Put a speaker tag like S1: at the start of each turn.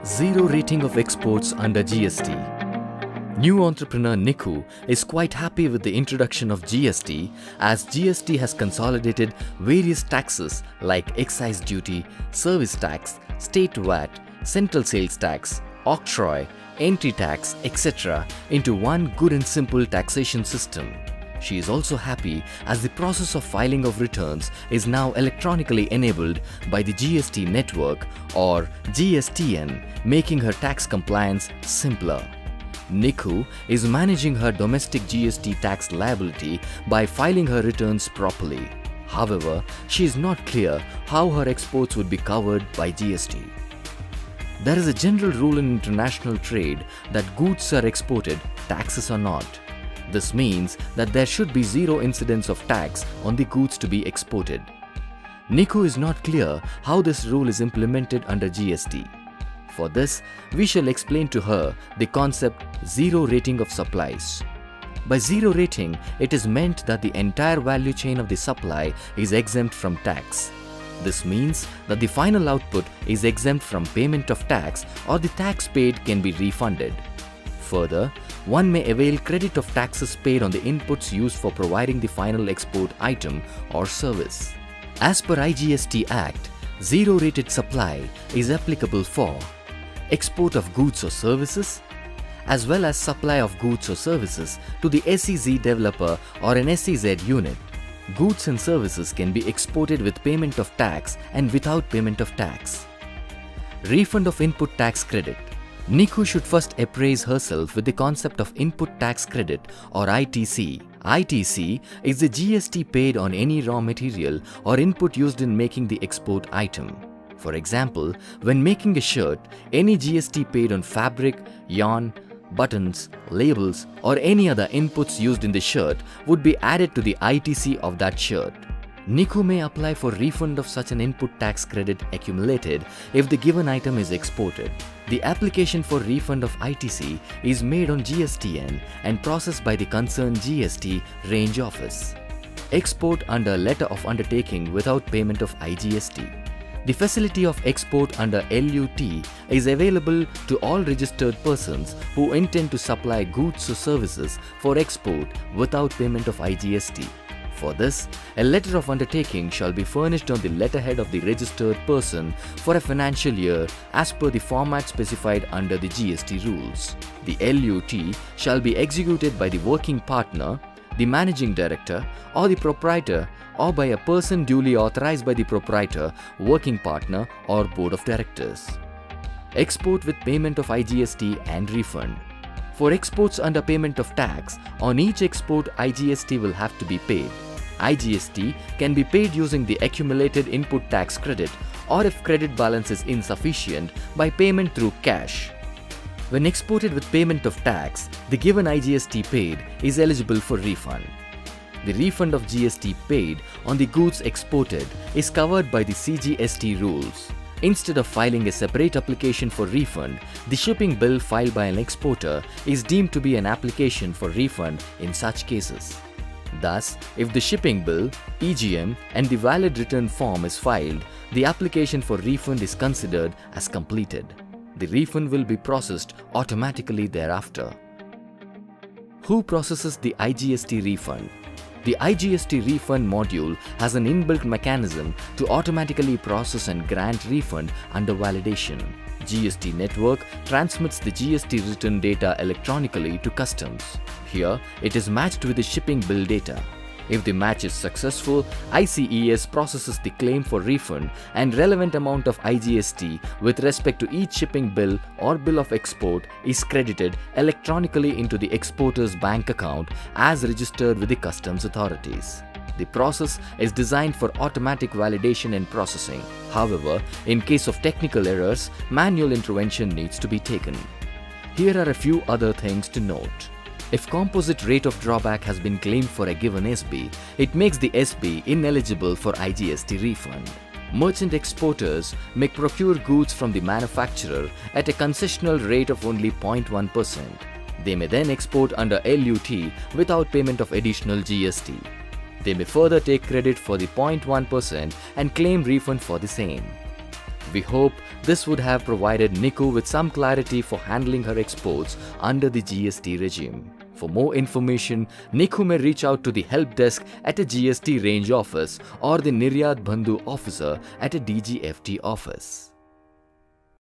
S1: Zero rating of exports under GST. New entrepreneur Niku is quite happy with the introduction of GST, as GST has consolidated various taxes like excise duty, service tax, state VAT, central sales tax, octroi, entry tax, etc. into one good and simple taxation system. She is also happy as the process of filing of returns is now electronically enabled by the GST network or GSTN, making her tax compliance simpler. Niku is managing her domestic GST tax liability by filing her returns properly. However, she is not clear how her exports would be covered by GST. There is a general rule in international trade that goods are exported, taxes are not. This means that there should be zero incidence of tax on the goods to be exported. Niku is not clear how this rule is implemented under GST. For this, we shall explain to her the concept zero rating of supplies. By zero rating, it is meant that the entire value chain of the supply is exempt from tax. This means that the final output is exempt from payment of tax, or the tax paid can be refunded. Further, one may avail credit of taxes paid on the inputs used for providing the final export item or service. As per IGST Act, zero-rated supply is applicable for export of goods or services, as well as supply of goods or services to the SEZ developer or an SEZ unit. Goods and services can be exported with payment of tax and without payment of tax. Refund of input tax credit. Niku should first appraise herself with the concept of input tax credit or ITC. ITC is the GST paid on any raw material or input used in making the export item. For example, when making a shirt, any GST paid on fabric, yarn, buttons, labels, or any other inputs used in the shirt would be added to the ITC of that shirt. Niku may apply for refund of such an input tax credit accumulated if the given item is exported. The application for refund of ITC is made on GSTN and processed by the concerned GST range office. Export under letter of undertaking without payment of IGST. The facility of export under LUT is available to all registered persons who intend to supply goods or services for export without payment of IGST. For this, a letter of undertaking shall be furnished on the letterhead of the registered person for a financial year as per the format specified under the GST rules. The LUT shall be executed by the working partner, the managing director, or the proprietor, or by a person duly authorized by the proprietor, working partner, or board of directors. Export with payment of IGST and refund. For exports under payment of tax, on each export IGST will have to be paid. IGST can be paid using the accumulated input tax credit, or if credit balance is insufficient, by payment through cash. When exported with payment of tax, the given IGST paid is eligible for refund. The refund of GST paid on the goods exported is covered by the CGST rules. Instead of filing a separate application for refund, the shipping bill filed by an exporter is deemed to be an application for refund in such cases. Thus, if the shipping bill, EGM, and the valid return form is filed, the application for refund is considered as completed. The refund will be processed automatically thereafter. Who processes the IGST refund? The IGST refund module has an inbuilt mechanism to automatically process and grant refund under validation. GST network transmits the GST return data electronically to customs. Here, it is matched with the shipping bill data. If the match is successful, ICES processes the claim for refund and relevant amount of IGST with respect to each shipping bill or bill of export is credited electronically into the exporter's bank account as registered with the customs authorities. The process is designed for automatic validation and processing. However, in case of technical errors, manual intervention needs to be taken. Here are a few other things to note. If composite rate of drawback has been claimed for a given SB, it makes the SB ineligible for IGST refund. Merchant exporters may procure goods from the manufacturer at a concessional rate of only 0.1%. They may then export under LUT without payment of additional GST. They may further take credit for the 0.1% and claim refund for the same. We hope this would have provided Niku with some clarity for handling her exports under the GST regime. For more information, Niku may reach out to the help desk at a GST range office or the Niryat Bandhu officer at a DGFT office.